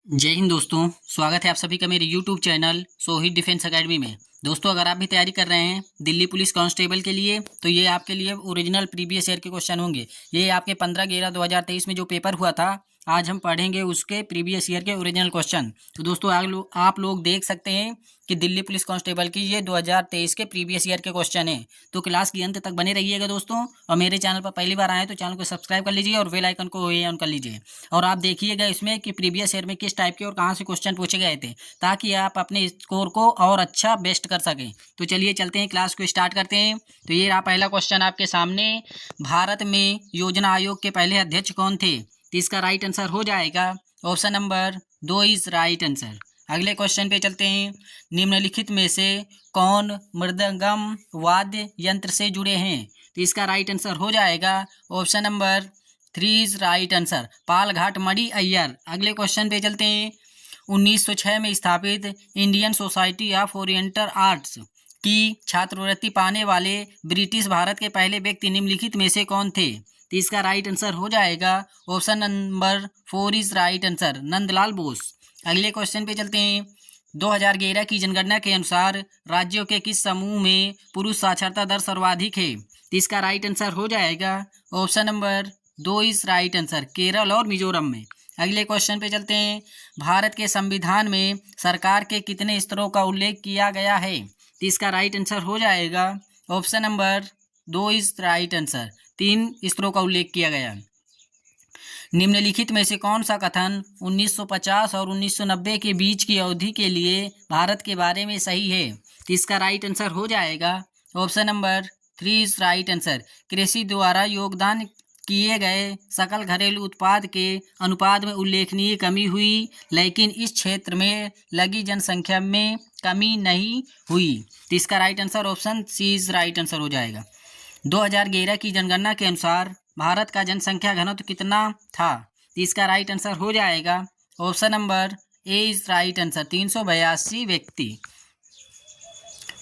जय हिंद दोस्तों। स्वागत है आप सभी का मेरे YouTube channel Sohit defence academy में। दोस्तों, अगर आप भी तैयारी कर रहे हैं दिल्ली पुलिस कांस्टेबल के लिए तो ये आपके लिए ओरिजिनल प्रीवियस ईयर के क्वेश्चन होंगे। ये आपके 15/11/2023 में जो पेपर हुआ था, आज हम पढ़ेंगे उसके प्रीवियस ईयर के ओरिजिनल क्वेश्चन। तो दोस्तों, आप लोग देख सकते हैं कि दिल्ली पुलिस कांस्टेबल की ये 2023 के प्रीवियस ईयर के क्वेश्चन है। तो क्लास के अंत तक बने रहिएगा दोस्तों। और मेरे चैनल पर पहली बार आए तो चैनल को सब्सक्राइब कर लीजिए और बेल आइकन को ऑन कर लीजिए। और आप देखिएगा इसमें कि प्रीवियस ईयर में किस टाइप के और कहाँ से क्वेश्चन पूछे गए थे, ताकि आप अपने स्कोर को और अच्छा बेस्ट कर सकें। तो चलिए चलते हैं, क्लास को स्टार्ट करते हैं। तो ये रहा पहला क्वेश्चन आपके सामने। भारत में योजना आयोग के पहले अध्यक्ष कौन थे? तो इसका राइट आंसर हो जाएगा option number 2 is right answer. अगले क्वेश्चन पे चलते हैं। निम्नलिखित में से कौन मृदंगम वाद्य यंत्र से जुड़े हैं? तो इसका राइट आंसर हो जाएगा option number 3 is right answer, Palghat Mani Iyer. अगले क्वेश्चन पे चलते हैं। 1906 में स्थापित Indian Society of Oriental Arts की छात्रवृत्ति पाने वाले ब्रिटिश भारत के पहले व्यक्ति निम्नलिखित में से कौन थे? तो इसका राइट आंसर हो जाएगा option number 4 is right answer, Nandlal Bose. अगले क्वेश्चन पे चलते हैं। 2011 की जनगणना के अनुसार राज्यों के किस समूह में पुरुष साक्षरता दर सर्वाधिक है? तो इसका राइट आंसर हो जाएगा option number 2 is right answer, Kerala और मिजोरम में। अगले क्वेश्चन पे चलते हैं। भारत के संविधान में सरकार के कितने स्तरों का उल्लेख किया गया है? तो इसका राइट आंसर हो जाएगा option number 2 is right answer, 3 स्तरों का उल्लेख किया गया। निम्नलिखित में से कौन सा कथन 1950 और 1990 के बीच की अवधि के लिए भारत के बारे में सही है? तो इसका राइट आंसर हो जाएगा option number 3 is right answer, कृषि द्वारा योगदान किए गए सकल घरेलू उत्पाद के अनुपात में उल्लेखनीय कमी हुई, लेकिन इस क्षेत्र में लगी जनसंख्या में कमी नहीं हुई। तो इसका right answer option C is right answer हो जाएगा। 2011 की जनगणना के अनुसार भारत का जनसंख्या घनत्व कितना था? तो इसका राइट आंसर हो जाएगा option number A is right answer, 382 व्यक्ति।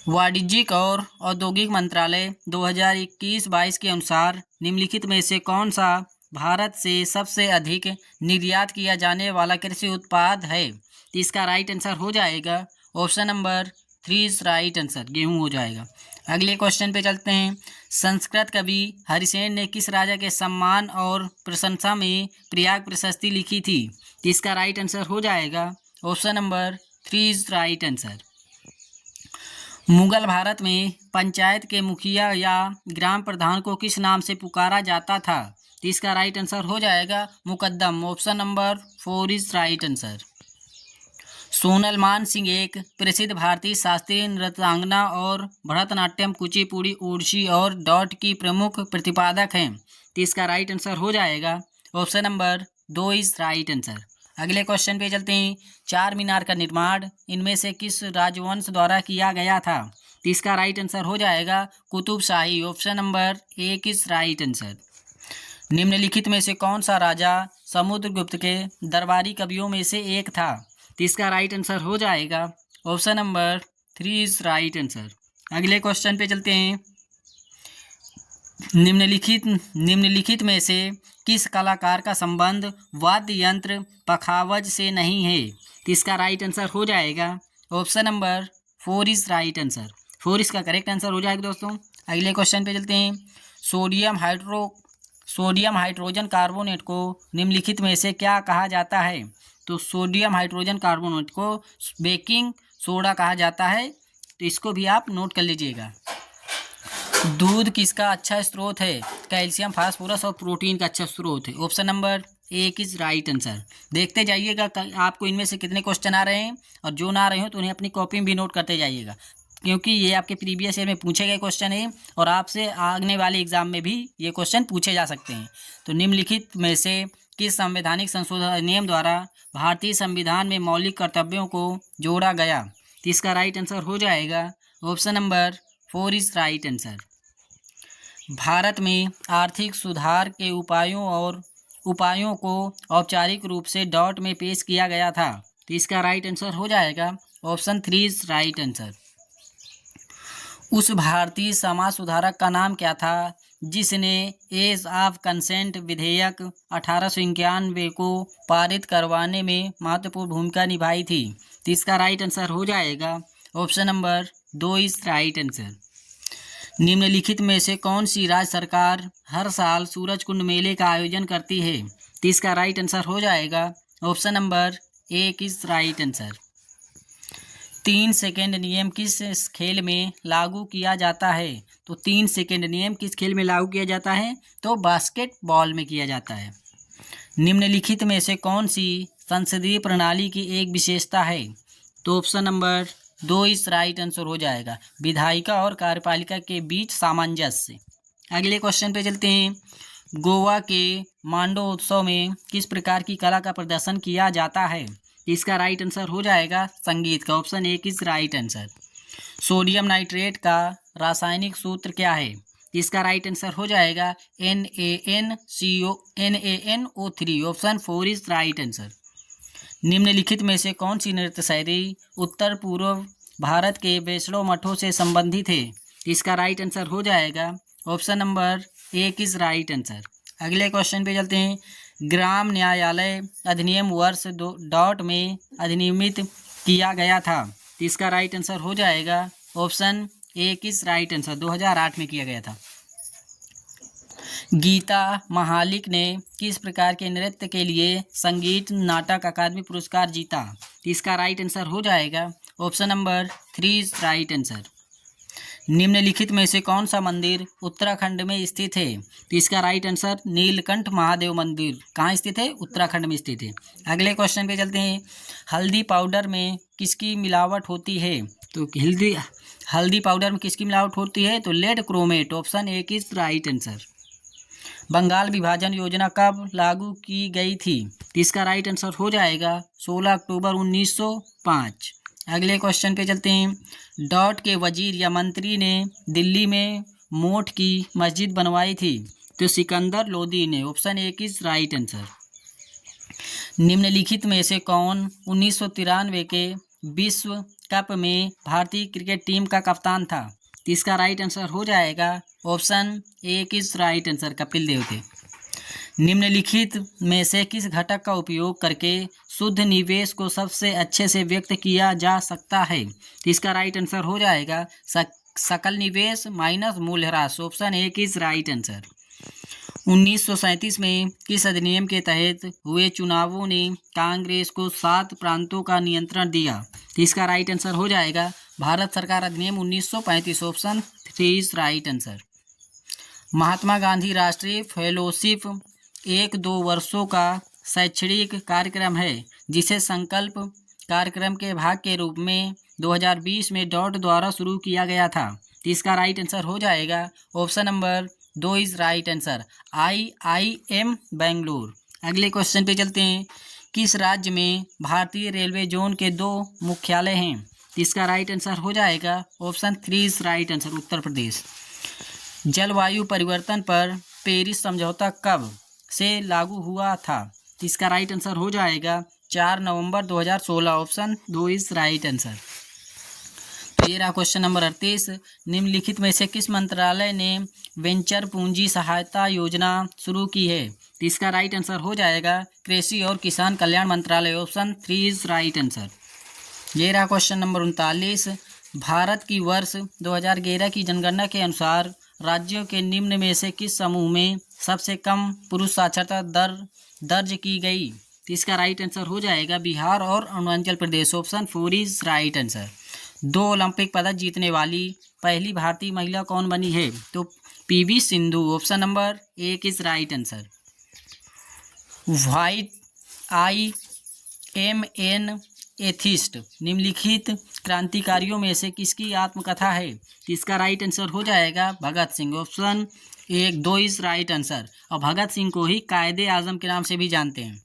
वाणिज्यिक और औद्योगिक मंत्रालय 2021-22 के अनुसार निम्नलिखित में से कौन सा भारत से सबसे अधिक निर्यात किया जाने वाला कृषि उत्पाद है? तो इसका राइट आंसर हो जाएगा option number 3 is right answer, गेहूं हो जाएगा। अगले क्वेश्चन पे चलते हैं। संस्कृत कवि हरिसेन ने किस राजा के सम्मान और प्रशंसा में प्रयाग प्रशस्ति लिखी थी? तो इसका राइट आंसर हो जाएगा option number 3 is right answer. Mughal Bharat में पंचायत के मुखिया या ग्राम प्रधान को किस नाम से पुकारा जाता था? तो इसका राइट आंसर हो जाएगा Muqaddam, option number 4 is right answer. Sonal मान सिंह एक प्रसिद्ध भारतीय शास्त्रीय नृत्यांगना और भरतनाट्यम, कुचिपुड़ी, ओडिसी और डॉट की प्रमुख प्रतिपादक हैं। तो इसका राइट आंसर हो जाएगा option number 2 is right answer. अगले क्वेश्चन पे चलते हैं। चार मीनार का निर्माण इनमें से किस राजवंश द्वारा किया गया था? तो इसका राइट आंसर हो जाएगा Qutub Shahi, option number 1 is right answer. निम्नलिखित में से कौन सा राजा समुद्रगुप्त के दरबारी कवियों में से एक था? तो इसका राइट आंसर हो जाएगा option number 3 is right answer. अगले क्वेश्चन पे चलते हैं। निम्नलिखित में से किस कलाकार का संबंध वाद्य यंत्र पखावज से नहीं है? तो इसका राइट आंसर हो जाएगा option number 4 is right answer, 4 इसका करेक्ट आंसर हो जाएगा दोस्तों। अगले क्वेश्चन पे चलते हैं। सोडियम हाइड्रोजन कार्बोनेट को निम्नलिखित में से क्या कहा जाता है? तो सोडियम हाइड्रोजन कार्बोनेट को बेकिंग सोडा कहा जाता है। तो इसको भी आप नोट कर लीजिएगा। दूध किसका अच्छा स्रोत है? कैल्शियम, फास्फोरस और प्रोटीन का अच्छा स्रोत है, option number 1 is right answer. देखते जाइएगा आपको इनमें से कितने क्वेश्चन आ रहे हैं, और जो ना आ रहे हो तो उन्हें अपनी कॉपी में भी नोट करते जाइएगा, क्योंकि ये आपके प्रीवियस ईयर में पूछे गए क्वेश्चन है और आपसे आने वाले एग्जाम में भी ये क्वेश्चन पूछे जा सकते हैं। तो निम्नलिखित में से किस संवैधानिक संशोधन अधिनियम द्वारा भारतीय संविधान में मौलिक कर्तव्यों को जोड़ा गया? तो इसका राइट आंसर हो जाएगा option number 4 is right answer. Bharat में आर्थिक सुधार के उपायों को औपचारिक रूप से डॉट में पेश किया गया था। तो इसका राइट आंसर हो जाएगा ऑप्शन 3 इज राइट आंसर। उस भारतीय समाज सुधारक का नाम क्या था जिसने एज ऑफ कंसेंट विधेयक 1891 को पारित करवाने में महत्वपूर्ण भूमिका निभाई थी? तो इसका राइट आंसर हो जाएगा option number 2 is right answer. निम्नलिखित में से कौन सी राज्य सरकार हर साल सूरज कुंड मेले का आयोजन करती है? तो इसका राइट आंसर हो जाएगा option number 1 is right answer. 3 second नियम किस खेल में लागू किया जाता है? तो 3 सेकेंड नियम किस खेल में लागू किया जाता है? तो बास्केटबॉल में किया जाता है। निम्नलिखित में से कौन सी संसदीय प्रणाली की एक विशेषता है? तो ऑप्शन नंबर 2 इस राइट आंसर हो जाएगा, विधायिका और कार्यपालिका के बीच सामंजस्य। अगले क्वेश्चन पे चलते हैं। गोवा के मांडो उत्सव में किस प्रकार की कला का प्रदर्शन किया जाता है? इसका राइट आंसर हो जाएगा संगीत का, option 1 is right answer. Sodium nitrate का रासायनिक सूत्र क्या है? इसका राइट आंसर हो जाएगा NaNO3, option 4 is right answer. निम्नलिखित में से कौन सी नृत्य शैली उत्तर पूर्व भारत के वैष्णव मठों से संबंधित है? इसका राइट आंसर हो जाएगा option number 1 is right answer. अगले क्वेश्चन पे चलते हैं। ग्राम न्यायालय अधिनियम वर्ष 2 में अधिनियमित किया गया था? इसका राइट आंसर हो जाएगा ऑप्शन 1 इज राइट आंसर, 2008 में किया गया था। गीता महालिक ने किस प्रकार के नृत्य के लिए संगीत नाटक अकादमी पुरस्कार जीता? इसका राइट आंसर हो जाएगा option number 3 is right answer. निम्नलिखित में से कौन सा मंदिर उत्तराखंड में स्थित है? तो इसका राइट आंसर नीलकंठ महादेव मंदिर कहाँ स्थित है? उत्तराखंड में स्थित है। अगले क्वेश्चन पे चलते हैं। हल्दी पाउडर में किसकी मिलावट होती है? तो हल्दी पाउडर में किसकी मिलावट होती है? तो lead chromate, option 1 is right answer. Bengal विभाजन योजना कब लागू की गई थी? तो इसका राइट आंसर हो जाएगा 16 अक्टूबर 1905। अगले क्वेश्चन पे चलते हैं। डॉट के वजीर या मंत्री ने दिल्ली में मोठ की मस्जिद बनवाई थी? तो सिकंदर लोदी ने, ऑप्शन 1 इज राइट आंसर। निम्नलिखित में से कौन 1993 के विश्व कप में भारतीय क्रिकेट टीम का कप्तान था? तो इसका राइट आंसर हो जाएगा option 1 is right answer, Kapil Dev थे। निम्नलिखित में से किस घटक का उपयोग करके शुद्ध निवेश को सबसे अच्छे से व्यक्त किया जा सकता है? तो इसका राइट आंसर हो जाएगा सकल निवेश माइनस मूल्यह्रास, ऑप्शन 1 इज राइट आंसर। 1937 में किस अधिनियम के तहत हुए चुनावों ने कांग्रेस को 7 प्रांतों का नियंत्रण दिया? तो इसका राइट आंसर हो जाएगा भारत सरकार अधिनियम 1935, option 3 is right answer. Mahatma Gandhi राष्ट्रीय फेलोशिप 1-2 वर्षों का शैक्षणिक कार्यक्रम है जिसे संकल्प कार्यक्रम के भाग के रूप में 2020 में डॉट द्वारा शुरू किया गया था। तो इसका राइट आंसर हो जाएगा option number 2 is right answer, IIM Bengaluru. अगले क्वेश्चन पे चलते हैं। किस राज्य में भारतीय रेलवे जोन के 2 मुख्यालय हैं? तो इसका राइट आंसर हो जाएगा option 3 is right answer, Uttar Pradesh. जलवायु परिवर्तन पर पेरिस समझौता कब से लागू हुआ था? तो इसका राइट आंसर हो जाएगा 4 नवंबर 2016, ऑप्शन 2 इज राइट आंसर। तो ये रहा क्वेश्चन नंबर 38। निम्नलिखित में से किस मंत्रालय ने वेंचर पूंजी सहायता योजना शुरू की है? तो इसका राइट आंसर हो जाएगा कृषि और किसान कल्याण मंत्रालय, ऑप्शन 3 इज राइट आंसर। ये रहा क्वेश्चन नंबर 39। भारत की वर्ष 2011 की जनगणना के अनुसार राज्यों के निम्न में से किस समूह में सबसे कम पुरुष साक्षरता दर दर्ज की गई? तो इसका राइट आंसर हो जाएगा बिहार और Arunachal Pradesh, option 4 is right answer. 2 Olympic पदक जीतने वाली पहली भारतीय महिला कौन बनी है? तो PV Sindhu, option number 1 is right answer. White IMN atheist निम्नलिखित क्रांतिकारियों में से किसकी आत्मकथा है? तो इसका राइट आंसर हो जाएगा Bhagat Singh, option 1-2 is right answer. और भगत सिंह को ही कायदे आजम के नाम से भी जानते हैं।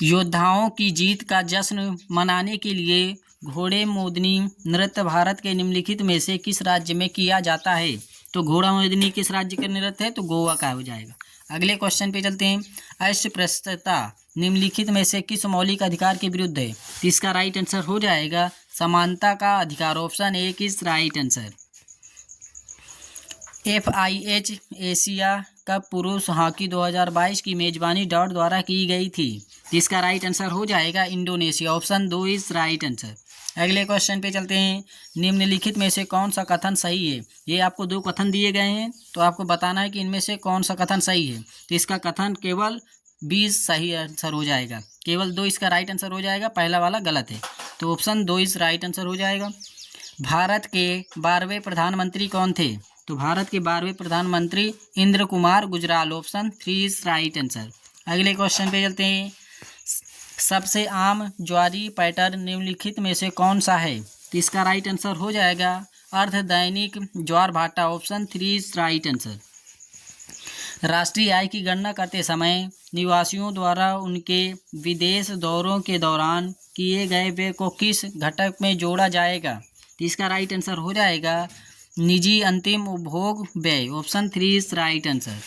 योद्धाओं की जीत का जश्न मनाने के लिए घोड़े मोदनी नृत्य भारत के निम्नलिखित में से किस राज्य में किया जाता है? तो घोड़ा मोदनी किस राज्य का नृत्य है? तो गोवा का हो जाएगा। अगले क्वेश्चन पे चलते हैं। अस्पृश्यता निम्नलिखित में से किस मौलिक अधिकार के विरुद्ध है? तो इसका राइट आंसर हो जाएगा समानता का अधिकार, option 1 is right answer. FIH Asia cup पुरुष हॉकी 2022 की मेजबानी डॉट द्वारा की गई थी। इसका राइट आंसर हो जाएगा Indonesia. Option 2 is right answer. अगले क्वेश्चन पे चलते हैं। निम्नलिखित में से कौन सा कथन सही है? ये आपको 2 कथन दिए गए हैं, तो आपको बताना है कि इनमें से कौन सा कथन सही है। तो इसका कथन केवल 20 सही आंसर हो जाएगा, केवल 2 इसका राइट आंसर हो जाएगा, पहला वाला गलत है। तो ऑप्शन 2 इज राइट आंसर हो जाएगा। भारत के 12वें प्रधानमंत्री कौन थे? तो भारत के 12वें प्रधानमंत्री Indra Kumar Gujral. Option 3 is right answer. अगले क्वेश्चन पे चलते हैं। सबसे आम ज्वारी पैटर्न निम्नलिखित में से कौन सा है? तो इसका राइट आंसर हो जाएगा अर्ध दैनिक ज्वार भाटा। Option 3 is right answer. राष्ट्रीय आय की गणना करते समय निवासियों द्वारा उनके विदेश दौरों के दौरान किए गए व्यय को किस घटक में जोड़ा जाएगा? तो इसका राइट आंसर हो जाएगा निजी अंतिम उपभोग व्यय। Option 3 is right answer.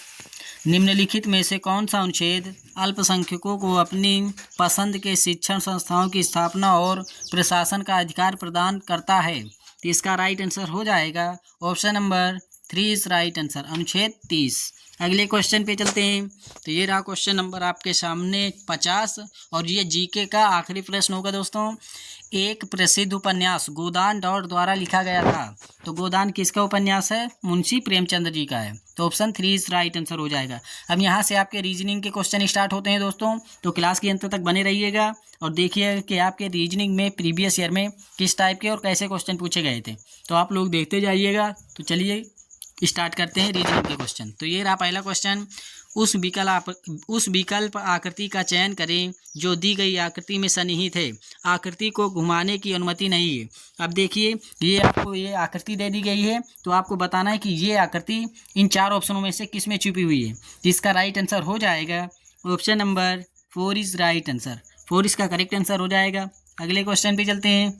निम्नलिखित में से कौन सा अनुच्छेद अल्पसंख्यकों को अपनी पसंद के शिक्षण संस्थाओं की स्थापना और प्रशासन का अधिकार प्रदान करता है? तो इसका राइट आंसर हो जाएगा option number 3 is right answer, अनुच्छेद 30। अगले क्वेश्चन पे चलते हैं। तो ये रहा क्वेश्चन नंबर आपके सामने 50 और ये जीके का आखिरी प्रश्न होगा दोस्तों। एक प्रसिद्ध उपन्यास गोदान डॉट द्वारा लिखा गया था। तो गोदान किसका उपन्यास है? मुंशी प्रेमचंद जी का है। तो ऑप्शन 3 इज राइट आंसर हो जाएगा। अब यहाँ से आपके रीजनिंग के क्वेश्चन स्टार्ट होते हैं दोस्तों, तो क्लास के अंत तक बने रहिएगा और देखिए कि आपके रीजनिंग में प्रीवियस ईयर में किस टाइप के और कैसे क्वेश्चन पूछे गए थे। तो आप लोग देखते जाइएगा। तो चलिए स्टार्ट करते हैं रीजनिंग के क्वेश्चन। तो ये रहा पहला क्वेश्चन। उस विकल्प आकृति का चयन करें जो दी गई आकृति में सन्निहित है। आकृति को घुमाने की अनुमति नहीं है। अब देखिए ये आपको ये आकृति दे दी गई है, तो आपको बताना है कि ये आकृति इन 4 ऑप्शनों में से किस में छुपी हुई है। जिसका राइट आंसर हो जाएगा option number 4 is right answer. 4 इसका करेक्ट आंसर हो जाएगा। अगले क्वेश्चन पे चलते हैं।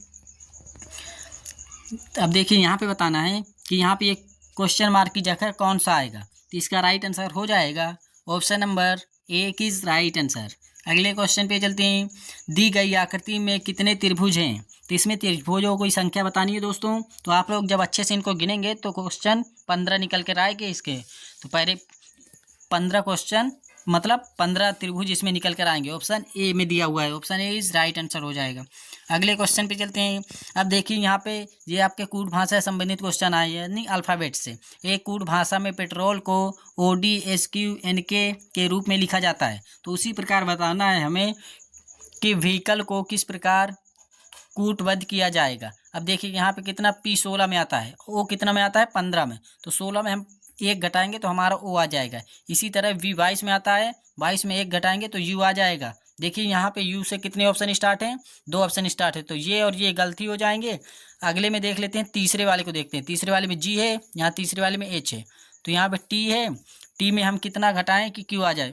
अब देखिए यहाँ पे बताना है कि यहाँ पे एक क्वेश्चन मार्क की जगह कौन सा आएगा। तो इसका राइट आंसर हो जाएगा option number 1 is right answer. अगले क्वेश्चन पे चलते हैं। दी गई आकृति में कितने त्रिभुज हैं? तो इसमें त्रिभुजों की संख्या बतानी है दोस्तों। तो आप लोग जब अच्छे से इनको गिनेंगे तो क्वेश्चन 15 निकल कर आएंगे इसके। तो पहले 15 क्वेश्चन मतलब 15 त्रिभुज इसमें निकल कर आएंगे। ऑप्शन ए में दिया हुआ है, option A is right answer हो जाएगा। अगले क्वेश्चन पे चलते हैं। अब देखिए यहाँ पे ये आपके कूट भाषा से संबंधित क्वेश्चन आए हैं, यानी अल्फ़ाबेट से। एक कूट भाषा में पेट्रोल को ODSQNK के रूप में लिखा जाता है। तो उसी प्रकार बताना है हमें कि व्हीकल को किस प्रकार कूटबद्ध किया जाएगा। अब देखिए यहाँ पे कितना P16 में आता है, O कितना में आता है 15 में। तो 16 में हम 1 घटाएंगे तो हमारा O आ जाएगा। इसी तरह V 22 में आता है, 22 में 1 घटाएंगे तो U आ जाएगा। देखिए यहाँ पे U से कितने ऑप्शन स्टार्ट हैं? 2 ऑप्शन स्टार्ट है, तो ये और ये गलती हो जाएंगे। अगले में देख लेते हैं, तीसरे वाले को देखते हैं। तीसरे वाले में G है, यहाँ तीसरे वाले में H है, तो यहाँ पे T है। T में हम कितना घटाएं कि Q आ जाए?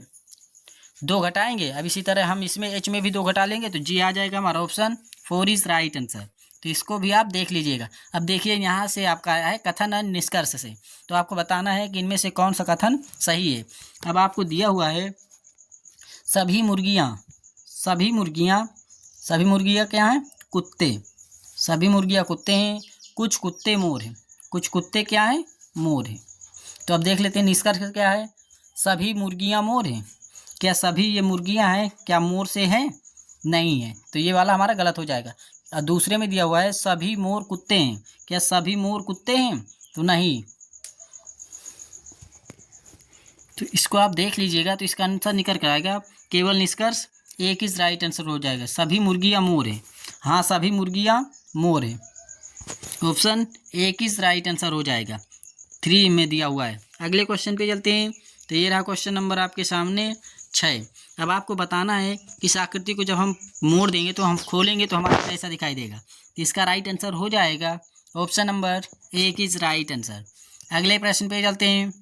2 घटाएंगे। अब इसी तरह हम इसमें H में भी 2 घटा लेंगे तो G आ जाएगा। हमारा ऑप्शन 4 इज राइट आंसर। तो इसको भी आप देख लीजिएगा। अब देखिए यहाँ से आपका आया है कथन और निष्कर्ष से, तो आपको बताना है कि इनमें से कौन सा कथन सही है। अब आपको दिया हुआ है सभी मुर्गियाँ क्या हैं? कुत्ते। सभी मुर्गियाँ कुत्ते हैं, कुछ कुत्ते मोर हैं। कुछ कुत्ते क्या हैं? मोर हैं। तो अब देख लेते हैं निष्कर्ष क्या है। सभी मुर्गियाँ मोर हैं। क्या सभी ये मुर्गियाँ हैं क्या मोर से हैं? नहीं है, तो ये वाला हमारा गलत हो जाएगा। और दूसरे में दिया हुआ है सभी मोर कुत्ते हैं। क्या सभी मोर कुत्ते हैं? तो नहीं। तो इसको आप देख लीजिएगा, तो इसका आंसर निकल कर आएगा केवल निष्कर्ष 1 इज राइट आंसर हो जाएगा। सभी मुर्गियाँ मोर हैं। हाँ, सभी मुर्गियाँ मोर हैं। ऑप्शन 1 इज राइट आंसर हो जाएगा। 3 में दिया हुआ है। अगले क्वेश्चन पे चलते हैं। तो ये रहा क्वेश्चन नंबर आपके सामने 6। अब आपको बताना है कि इस आकृति को जब हम मोड़ देंगे तो हम खोलेंगे तो हमारा कैसा दिखाई देगा। तो इसका राइट आंसर हो जाएगा option number 1 is right answer. अगले प्रश्न पे चलते हैं।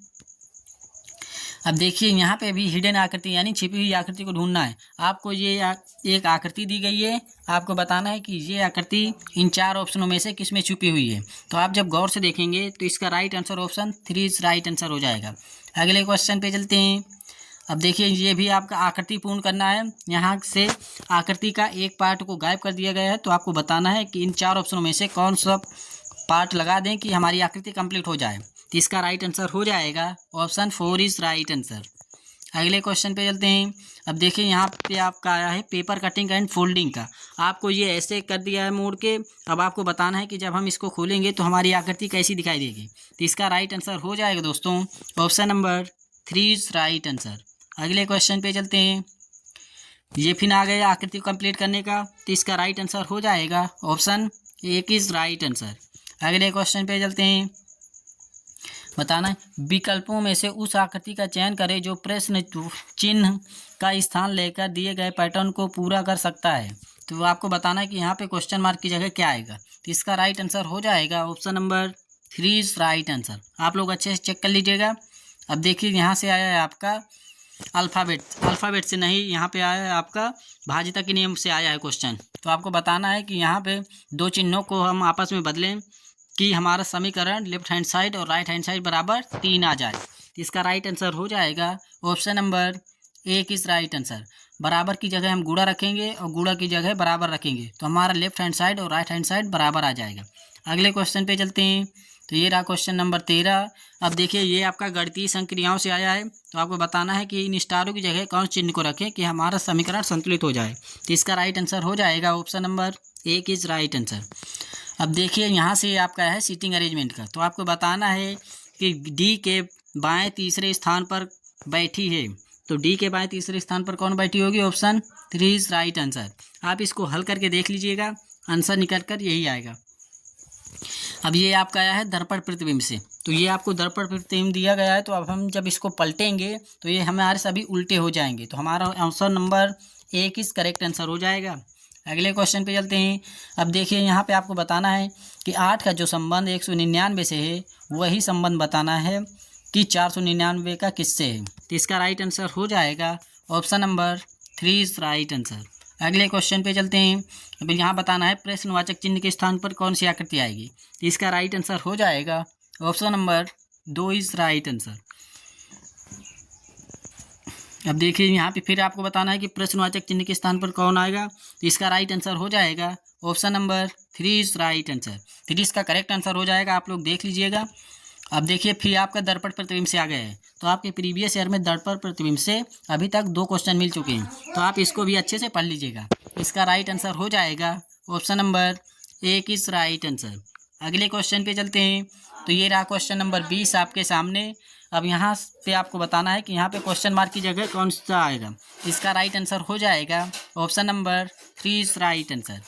अब देखिए यहाँ पे भी हिडन आकृति यानी छिपी हुई आकृति को ढूंढना है। आपको ये एक आकृति दी गई है, आपको बताना है कि ये आकृति इन 4 ऑप्शनों में से किस में छुपी हुई है। तो आप जब गौर से देखेंगे तो इसका right answer option 3 is right answer हो जाएगा। अगले क्वेश्चन पे चलते हैं। अब देखिए ये भी आपका आकृति पूर्ण करना है। यहाँ से आकृति का एक पार्ट को गायब कर दिया गया है, तो आपको बताना है कि इन 4 ऑप्शनों में से कौन सा पार्ट लगा दें कि हमारी आकृति कंप्लीट हो जाए। तो इसका राइट आंसर हो जाएगा ऑप्शन 4 इज राइट आंसर। अगले क्वेश्चन पे चलते हैं। अब देखिए यहाँ पे आपका आया है पेपर कटिंग एंड फोल्डिंग का। आपको ये ऐसे कर दिया है मोड़ के। अब आपको बताना है कि जब हम इसको खोलेंगे तो हमारी आकृति कैसी दिखाई देगी। तो इसका राइट आंसर हो जाएगा दोस्तों option number 3 is right answer. अगले क्वेश्चन पे चलते हैं। ये फिर आ गया आकृति को कंप्लीट करने का। तो इसका राइट आंसर हो जाएगा ऑप्शन 1 इज राइट आंसर। अगले क्वेश्चन पे चलते हैं। बताना है विकल्पों में से उस आकृति का चयन करें जो प्रश्न चिन्ह का स्थान लेकर दिए गए पैटर्न को पूरा कर सकता है। तो आपको बताना है कि यहाँ पे क्वेश्चन मार्क की जगह क्या आएगा। तो इसका राइट आंसर हो जाएगा option number 3 is right answer. आप लोग अच्छे से चेक कर लीजिएगा। अब देखिए यहाँ से आया है आपका अल्फ़ाबेट से नहीं, यहाँ पे आया है आपका भाज्यता के नियम से आया है क्वेश्चन। तो आपको बताना है कि यहाँ पे दो चिन्हों को हम आपस में बदलें कि हमारा समीकरण लेफ्ट हैंड साइड और राइट हैंड साइड बराबर 3 आ जाए। तो इसका राइट आंसर हो जाएगा option number 1 is right answer. बराबर की जगह हम गुणा रखेंगे और गुणा की जगह बराबर रखेंगे तो हमारा लेफ्ट हैंड साइड और राइट हैंड साइड बराबर आ जाएगा। अगले क्वेश्चन पे चलते हैं। तो ये रहा क्वेश्चन नंबर 13। अब देखिए ये आपका गणितीय संक्रियाओं से आया है। तो आपको बताना है कि इन स्टारों की जगह कौन चिन्ह को रखें कि हमारा समीकरण संतुलित हो जाए। तो इसका राइट आंसर हो जाएगा option number 1 is right answer. अब देखिए यहाँ से आपका है सीटिंग अरेंजमेंट का। तो आपको बताना है कि डी के बाएं तीसरे स्थान पर बैठी है। तो डी के बाएं तीसरे स्थान पर कौन बैठी होगी, ऑप्शन 3 इज राइट आंसर। आप इसको हल करके देख लीजिएगा, आंसर निकल कर यही आएगा। अब ये आपका आया है दर्पण प्रतिबिंब से। तो ये आपको दर्पण प्रतिबिंब दिया गया है। तो अब हम जब इसको पलटेंगे तो ये हमारे सभी उल्टे हो जाएंगे। तो हमारा option number 1 is correct answer हो जाएगा। अगले क्वेश्चन पे चलते हैं। अब देखिए यहाँ पे आपको बताना है कि 8 का जो संबंध 199 से है वही संबंध बताना है कि 499 का किससे है। तो इसका राइट आंसर हो जाएगा option number 3 is right answer. अगले क्वेश्चन पे चलते हैं। अब यहाँ बताना है प्रश्नवाचक चिन्ह के स्थान पर कौन सी आकृति आएगी। तो इसका राइट आंसर हो जाएगा option number 2 is right answer. अब देखिए यहाँ पे फिर आपको बताना है कि प्रश्नवाचक चिन्ह के स्थान पर कौन आएगा। तो इसका राइट आंसर हो जाएगा option number 3 is right answer. 3 इसका करेक्ट आंसर हो जाएगा, आप लोग देख लीजिएगा। अब देखिए फिर आपका दर्पण प्रतिबिंब से आ गया है। तो आपके प्रीवियस ईयर में दर्पण प्रतिबिंब से अभी तक 2 क्वेश्चन मिल चुके हैं। तो आप इसको भी अच्छे से पढ़ लीजिएगा। इसका राइट आंसर हो जाएगा option number 1 is right answer. अगले क्वेश्चन पे चलते हैं। तो ये रहा क्वेश्चन नंबर 20 आपके सामने। अब यहाँ पे आपको बताना है कि यहाँ पे क्वेश्चन मार्क की जगह कौन सा आएगा। इसका राइट आंसर हो जाएगा option number 3 is right answer.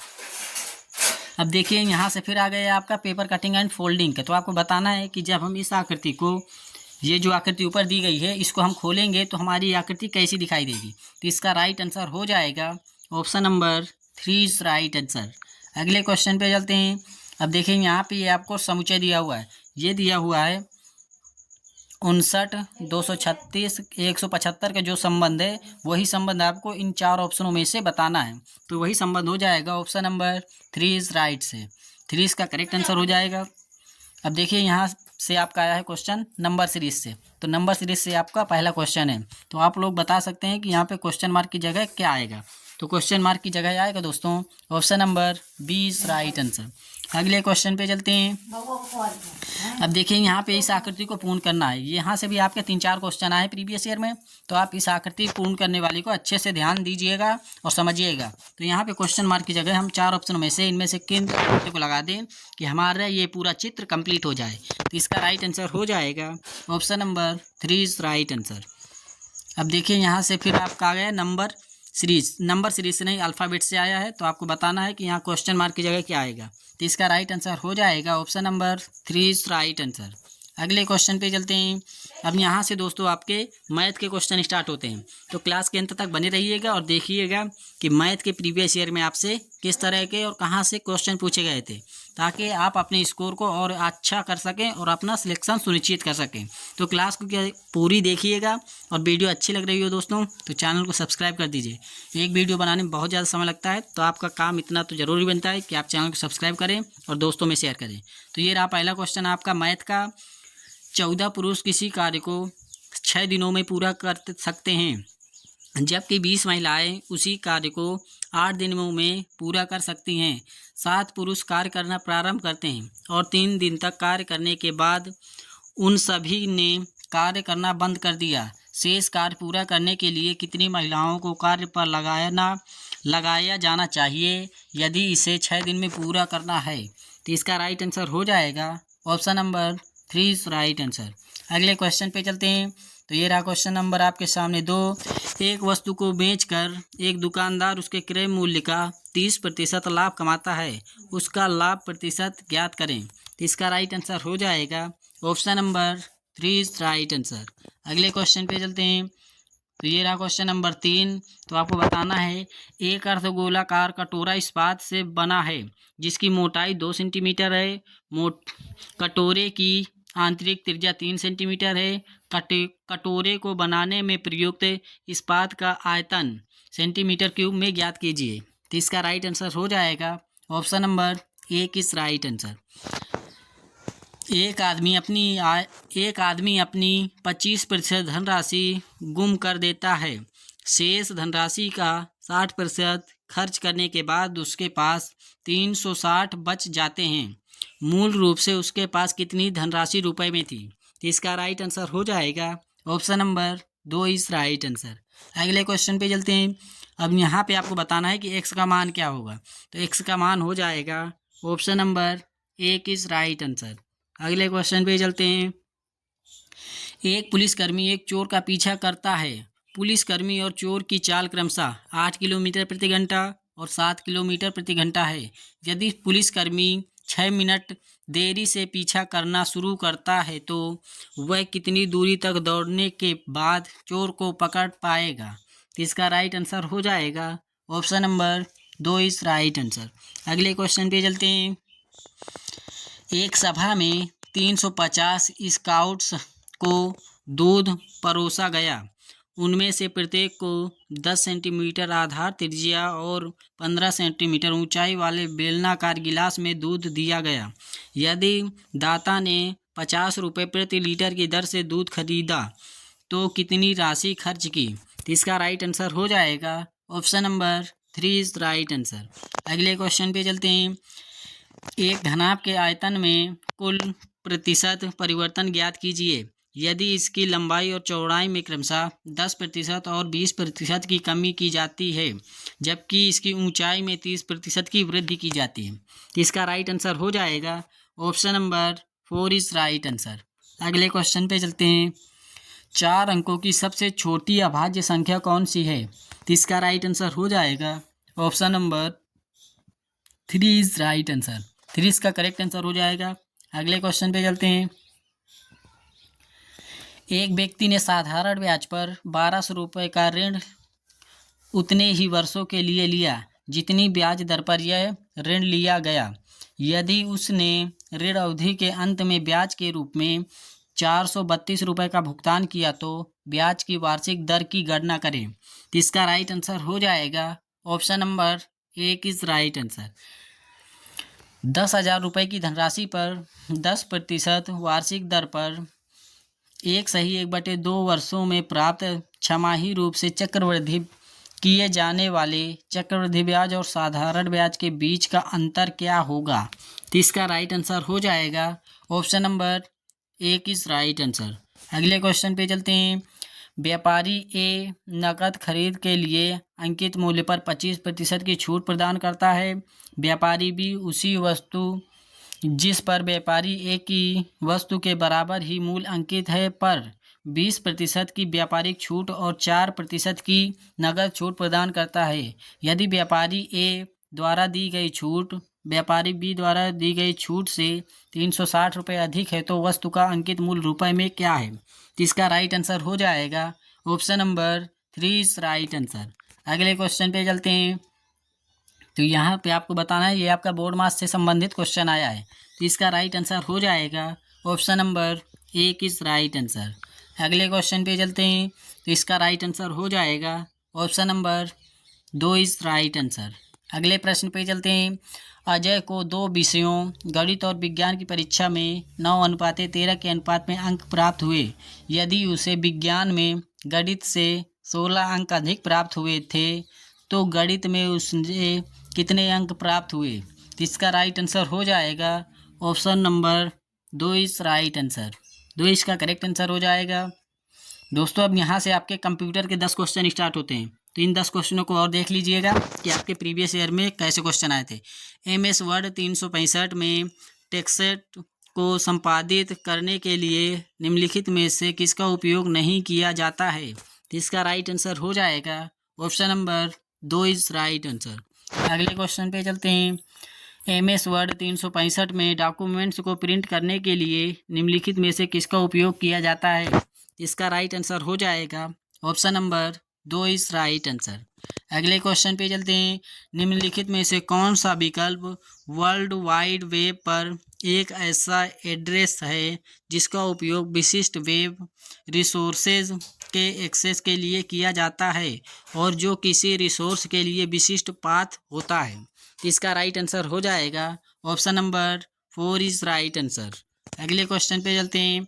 अब देखिए यहाँ से फिर आ गया आपका पेपर कटिंग एंड फोल्डिंग का। तो आपको बताना है कि जब हम इस आकृति को, ये जो आकृति ऊपर दी गई है, इसको हम खोलेंगे तो हमारी आकृति कैसी दिखाई देगी। तो इसका राइट आंसर हो जाएगा option number 3 is right answer. अगले क्वेश्चन पे चलते हैं। अब देखिए यहाँ पे ये आपको समुच्चय दिया हुआ है। ये दिया हुआ है 59, 236, 175 का जो संबंध है वही संबंध आपको इन 4 ऑप्शनों में से बताना है। तो वही संबंध हो जाएगा ऑप्शन नंबर 3 इज राइट से। 3 इसका करेक्ट आंसर हो जाएगा। अब देखिए यहाँ से आपका आया है क्वेश्चन नंबर सीरीज से। तो नंबर सीरीज से आपका पहला क्वेश्चन है। तो आप लोग बता सकते हैं कि यहाँ पे क्वेश्चन मार्क की जगह क्या आएगा। तो क्वेश्चन मार्क की जगह आएगा दोस्तों ऑप्शन नंबर 20 राइट आंसर। अगले क्वेश्चन पे चलते हैं। अब देखिए यहाँ पे इस आकृति को पूर्ण करना है। यहाँ से भी आपके 3-4 क्वेश्चन आए प्रीवियस ईयर में। तो आप इस आकृति पूर्ण करने वाली को अच्छे से ध्यान दीजिएगा और समझिएगा। तो यहाँ पे क्वेश्चन मार्क की जगह हम 4 ऑप्शन में से इनमें से किन आकृति को लगा दें कि हमारा ये पूरा चित्र कंप्लीट हो जाए। तो इसका राइट आंसर हो जाएगा option number 3 is right answer. अब देखिए यहाँ से फिर आपका आ गया नंबर सीरीज से नहीं, अल्फ़ाबेट से आया है। तो आपको बताना है कि यहाँ क्वेश्चन मार्क की जगह क्या आएगा। तो इसका राइट आंसर हो जाएगा option number 3 is right answer. अगले क्वेश्चन पे चलते हैं। अब यहाँ से दोस्तों आपके मैथ के क्वेश्चन स्टार्ट होते हैं। तो क्लास के अंत तक बने रहिएगा और देखिएगा कि मैथ के प्रीवियस ईयर में आपसे किस तरह के और कहाँ से क्वेश्चन पूछे गए थे, ताकि आप अपने स्कोर को और अच्छा कर सकें और अपना सिलेक्शन सुनिश्चित कर सकें। तो क्लास को क्या पूरी देखिएगा और वीडियो अच्छी लग रही हो दोस्तों तो चैनल को सब्सक्राइब कर दीजिए। एक वीडियो बनाने में बहुत ज़्यादा समय लगता है, तो आपका काम इतना तो ज़रूरी बनता है कि आप चैनल को सब्सक्राइब करें और दोस्तों में शेयर करें। तो ये रहा पहला क्वेश्चन आपका मैथ का। 14 पुरुष किसी कार्य को 6 दिनों में पूरा कर सकते हैं, जबकि 20 महिलाएं उसी कार्य को 8 दिनों में पूरा कर सकती हैं। 7 पुरुष कार्य करना प्रारंभ करते हैं और 3 दिन तक कार्य करने के बाद उन सभी ने कार्य करना बंद कर दिया। शेष कार्य पूरा करने के लिए कितनी महिलाओं को कार्य पर लगाया जाना चाहिए यदि इसे 6 दिन में पूरा करना है? तो इसका राइट आंसर हो जाएगा option number 3 is right answer. अगले क्वेश्चन पे चलते हैं। तो ये रहा क्वेश्चन नंबर आपके सामने 2। एक वस्तु को बेचकर एक दुकानदार उसके क्रय मूल्य का 30% लाभ कमाता है। उसका लाभ प्रतिशत ज्ञात करें। तो इसका राइट आंसर हो जाएगा option number 3 is right answer. अगले क्वेश्चन पे चलते हैं। तो ये रहा क्वेश्चन नंबर 3। तो आपको बताना है एक अर्धगोलाकार कटोरा इस्पात से बना है जिसकी मोटाई 2 सेंटीमीटर है। कटोरे की आंतरिक त्रिज्या 3 सेंटीमीटर है। कटोरे को बनाने में प्रयुक्त इस्पात का आयतन सेंटीमीटर क्यूब में ज्ञात कीजिए। तो इसका राइट आंसर हो जाएगा option number 1 is right answer. एक आदमी अपनी 25% धनराशि गुम कर देता है। शेष धनराशि का 60% खर्च करने के बाद उसके पास 360 बच जाते हैं। मूल रूप से उसके पास कितनी धनराशि रुपए में थी? तो इसका राइट आंसर हो जाएगा option number 2 is right answer. अगले क्वेश्चन पे चलते हैं। अब यहाँ पे आपको बताना है कि एक्स का मान क्या होगा। तो एक्स का मान हो जाएगा option number 1 is right answer. अगले क्वेश्चन पे चलते हैं। एक पुलिसकर्मी एक चोर का पीछा करता है। पुलिसकर्मी और चोर की चाल क्रमशः 8 किलोमीटर प्रति घंटा और 7 किलोमीटर प्रति घंटा है। यदि पुलिसकर्मी 6 मिनट देरी से पीछा करना शुरू करता है तो वह कितनी दूरी तक दौड़ने के बाद चोर को पकड़ पाएगा? तो इसका राइट आंसर हो जाएगा option number 2 is right answer. अगले क्वेश्चन पे चलते हैं। एक सभा में 350 स्काउट्स को दूध परोसा गया। उनमें से प्रत्येक को 10 सेंटीमीटर आधार त्रिज्या और 15 सेंटीमीटर ऊंचाई वाले बेलनाकार गिलास में दूध दिया गया। यदि दाता ने 50 रुपये प्रति लीटर की दर से दूध खरीदा तो कितनी राशि खर्च की? तो इसका राइट आंसर हो जाएगा option number 3 is right answer. अगले क्वेश्चन पे चलते हैं। एक घनाभ के आयतन में कुल प्रतिशत परिवर्तन ज्ञात कीजिए यदि इसकी लंबाई और चौड़ाई में क्रमशः 10% और 20% की कमी की जाती है जबकि इसकी ऊंचाई में 30% की वृद्धि की जाती है। इसका राइट आंसर हो जाएगा option number 4 is right answer. अगले क्वेश्चन पे चलते हैं। 4 अंकों की सबसे छोटी अभाज्य संख्या कौन सी है? तो इसका राइट आंसर हो जाएगा option number 3 is right answer. 3 इसका करेक्ट आंसर हो जाएगा। अगले क्वेश्चन पे चलते हैं। एक व्यक्ति ने साधारण ब्याज पर 1200 रुपये का ऋण उतने ही वर्षों के लिए लिया जितनी ब्याज दर पर यह ऋण लिया गया। यदि उसने ऋण अवधि के अंत में ब्याज के रूप में 432 रुपये का भुगतान किया तो ब्याज की वार्षिक दर की गणना करें। तो इसका राइट आंसर हो जाएगा option number 1 is right answer. 10,000 रुपये की धनराशि पर 10% वार्षिक दर पर 1/2 वर्षों में प्राप्त छमाही रूप से चक्रवृद्धि किए जाने वाले चक्रवृद्धि ब्याज और साधारण ब्याज के बीच का अंतर क्या होगा? तो इसका राइट आंसर हो जाएगा option number 1 is right answer. अगले क्वेश्चन पे चलते हैं। व्यापारी ए नकद खरीद के लिए अंकित मूल्य पर 25% की छूट प्रदान करता है। व्यापारी बी उसी वस्तु जिस पर व्यापारी ए की वस्तु के बराबर ही मूल्य अंकित है पर 20% की व्यापारिक छूट और 4% की नगद छूट प्रदान करता है। यदि व्यापारी ए द्वारा दी गई छूट व्यापारी बी द्वारा दी गई छूट से 360 रुपये अधिक है तो वस्तु का अंकित मूल्य रुपए में क्या है? तो इसका राइट आंसर हो जाएगा option number 3 is right answer. अगले क्वेश्चन पे चलते हैं। तो यहाँ पे आपको बताना है, ये आपका बोर्ड मार्क्स से संबंधित क्वेश्चन आया है। तो इसका राइट आंसर हो जाएगा option number 1 is right answer. अगले क्वेश्चन पे चलते हैं। तो इसका राइट आंसर हो जाएगा option number 2 is right answer. अगले प्रश्न पे चलते हैं। अजय को 2 विषयों गणित और विज्ञान की परीक्षा में 9:13 के अनुपात में अंक प्राप्त हुए। यदि उसे विज्ञान में गणित से 16 अंक अधिक प्राप्त हुए थे तो गणित में उसने कितने अंक प्राप्त हुए? तो इसका राइट आंसर हो जाएगा option number 2 is right answer. 2 इसका करेक्ट आंसर हो जाएगा। दोस्तों अब यहाँ से आपके कंप्यूटर के 10 क्वेश्चन स्टार्ट होते हैं, तो इन 10 क्वेश्चनों को और देख लीजिएगा कि आपके प्रीवियस ईयर में कैसे क्वेश्चन आए थे। MS वर्ड 365 में टेक्स्ट को संपादित करने के लिए निम्नलिखित में से किसका उपयोग नहीं किया जाता है? तो इसका राइट आंसर हो जाएगा option number 2 is right answer. अगले क्वेश्चन पे चलते हैं। MS वर्ड 365 में डॉक्यूमेंट्स को प्रिंट करने के लिए निम्नलिखित में से किसका उपयोग किया जाता है? इसका राइट आंसर हो जाएगा option number 2 is right answer. अगले क्वेश्चन पे चलते हैं। निम्नलिखित में से कौन सा विकल्प वर्ल्ड वाइड वेब पर एक ऐसा एड्रेस है जिसका उपयोग विशिष्ट वेब रिसोर्सेज के एक्सेस के लिए किया जाता है और जो किसी रिसोर्स के लिए विशिष्ट पाथ होता है? इसका राइट आंसर हो जाएगा option number 4 is right answer. अगले क्वेश्चन पे चलते हैं।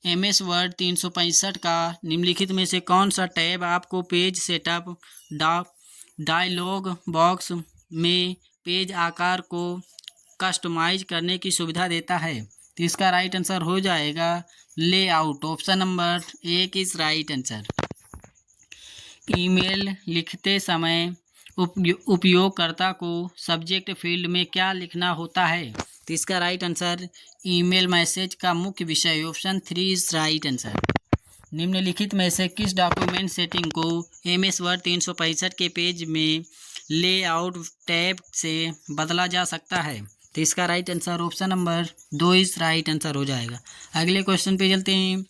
MS वर्ड 365 का निम्नलिखित में से कौन सा टैब आपको पेज सेटअप डायलॉग बॉक्स में पेज आकार को कस्टमाइज करने की सुविधा देता है? तो इसका राइट आंसर हो जाएगा layout, option number 1 is right answer. Email लिखते समय उपयोगकर्ता को सब्जेक्ट फील्ड में क्या लिखना होता है? तो इसका राइट आंसर ईमेल मैसेज का मुख्य विषय, ऑप्शन 3 इज राइट आंसर। निम्नलिखित में से किस डॉक्यूमेंट सेटिंग को MS वर्ड 365 के पेज में लेआउट टैब से बदला जा सकता है? तो इसका right answer option number 2 is right answer हो जाएगा। अगले क्वेश्चन पे चलते हैं।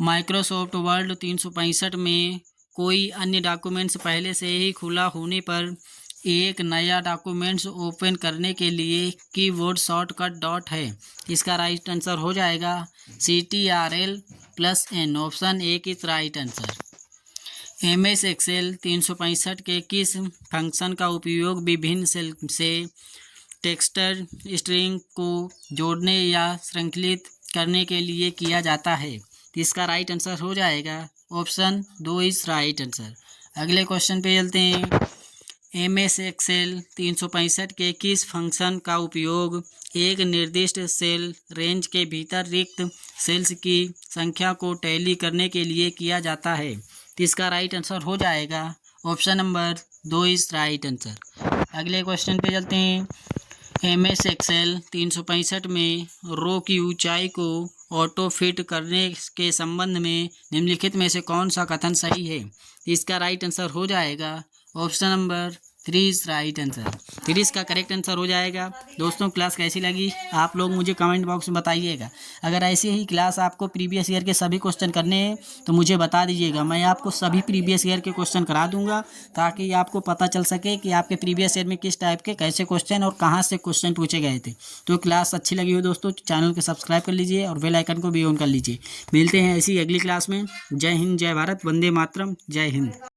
माइक्रोसॉफ्ट वर्ड 365 में कोई अन्य डॉक्यूमेंट्स पहले से ही खुला होने पर एक नया डॉक्यूमेंट्स ओपन करने के लिए कीबोर्ड शॉर्टकट डॉट है? इसका राइट आंसर हो जाएगा CTRL+N, option 1 is right answer. MS Excel 365 के किस फंक्शन का उपयोग विभिन्न सेल से टेक्स्ट स्ट्रिंग को जोड़ने या श्रृंखलित करने के लिए किया जाता है? तो इसका राइट आंसर हो जाएगा ऑप्शन 2 इज राइट आंसर। अगले क्वेश्चन पे चलते हैं। MS एक्सेल 365 के किस फंक्शन का उपयोग एक निर्दिष्ट सेल रेंज के भीतर रिक्त सेल्स की संख्या को टैली करने के लिए किया जाता है? तो इसका राइट आंसर हो जाएगा option number 2 is right answer. अगले क्वेश्चन पे चलते हैं। MS एक्सेल 365 में रो की ऊंचाई को ऑटो फिट करने के संबंध में निम्नलिखित में से कौन सा कथन सही है? इसका राइट आंसर हो जाएगा option number 3 is right answer. 3 इसका करेक्ट आंसर हो जाएगा। दोस्तों क्लास कैसी लगी आप लोग मुझे कमेंट बॉक्स में बताइएगा। अगर ऐसे ही क्लास आपको प्रीवियस ईयर के सभी क्वेश्चन करने हैं तो मुझे बता दीजिएगा, मैं आपको सभी प्रीवियस ईयर के क्वेश्चन करा दूंगा ताकि आपको पता चल सके कि आपके प्रीवियस ईयर में किस टाइप के कैसे क्वेश्चन और कहाँ से क्वेश्चन पूछे गए थे। तो क्लास अच्छी लगी हो दोस्तों चैनल को सब्सक्राइब कर लीजिए और बेल आइकन को भी ऑन कर लीजिए। मिलते हैं ऐसी अगली क्लास में। जय हिंद, जय भारत, वंदे मातरम, जय हिंद।